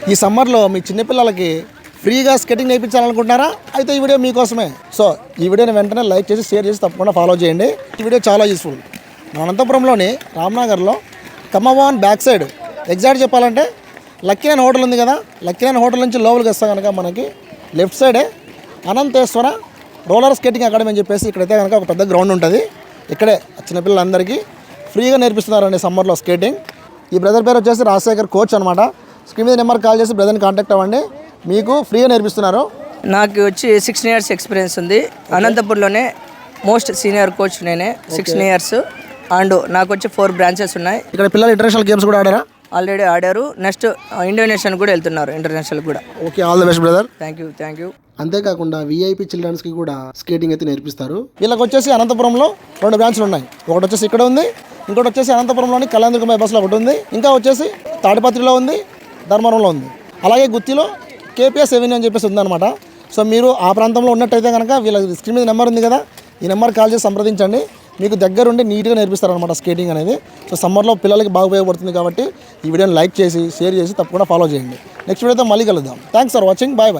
ఈ సమ్మర్లో మీ చిన్నపిల్లలకి ఫ్రీగా స్కేటింగ్ నేర్పించాలనుకుంటున్నారా? అయితే ఈ వీడియో మీకోసమే. సో ఈ వీడియోని వెంటనే లైక్ చేసి షేర్ చేసి తప్పకుండా ఫాలో చేయండి. ఈ వీడియో చాలా యూస్ఫుల్. మన అనంతపురంలోని రామ్నగర్లో కమ్మవాన్ బ్యాక్ సైడ్ ఎగ్జాక్ట్ చెప్పాలంటే లక్కీనైన్ హోటల్ ఉంది కదా, లక్కీనైన్ హోటల్ నుంచి లోపలికి వస్తాం కనుక మనకి లెఫ్ట్ సైడే అనంతేశ్వర రోలర్ స్కేటింగ్ అకాడమీ అని చెప్పేసి ఇక్కడైతే కనుక ఒక పెద్ద గ్రౌండ్ ఉంటుంది. ఇక్కడే చిన్నపిల్లలందరికీ ఫ్రీగా నేర్పిస్తున్నారండి సమ్మర్లో స్కేటింగ్. ఈ బ్రదర్ పేరు వచ్చేసి రాజశేఖర్ కోచ్ అనమాట. స్క్రీన్ మీద నెంబర్ కాల్ చేసి బ్రదర్ని కాంటాక్ట్ అవ్వండి, మీకు ఫ్రీగా నేర్పిస్తున్నారు. నాకు వచ్చి 16 years ఎక్స్పీరియన్స్ ఉంది. అనంతపూర్లోనే మోస్ట్ సీనియర్ కోచ్ నేనే. 16 years అండ్ నాకు వచ్చి 4 branches ఉన్నాయి. ఇక్కడ పిల్లలు ఇంటర్నేషనల్ గేమ్స్ కూడా ఆడారా? ఆల్రెడీ ఆడారు. నెక్స్ట్ ఇండోనేషియన్ కూడా వెళ్తున్నారు, ఇంటర్నేషనల్ కూడా. Okay, all the best brother. Thank you. అంతేకాకుండా VIP చిల్డ్రన్స్కి కూడా స్కేటింగ్ అయితే నేర్పిస్తారు. వీళ్ళకి వచ్చేసి అనంతపురంలో 2 బ్రాంచ్లు ఉన్నాయి. ఒకటి వచ్చేసి ఇక్కడ ఉంది, ఇంకోటి వచ్చేసి అనంతపురంలోని కళ్యాణదుర్గం బస్సులో ఒకటి ఉంది, ఇంకా వచ్చేసి తాడిపత్రిలో ఉంది, ధర్మవరంలో ఉంది, అలాగే గుత్తిలో KPS ఎవెన్యూ అని చెప్పేసి ఉందన్నమాట. సో మీరు ఆ ప్రాంతంలో ఉన్నట్టయితే కనుక వీళ్ళ స్క్రీన్ మీద నెంబర్ ఉంది కదా, ఈ నెంబర్ కాల్ చేసి సంప్రదించండి. మీకు దగ్గరుండి నీట్గా నేర్పిస్తారనమాట స్కేటింగ్ అనేది. సో సమ్మర్లో పిల్లలకి బాగా ఉపయోగపడుతుంది కాబట్టి ఈ వీడియోని లైక్ చేసి షేర్ చేసి తప్పకుండా ఫాలో చేయండి. నెక్స్ట్ వీడియోతో మళ్ళీ కలుద్దాం. Thanks for watching. బాయ్.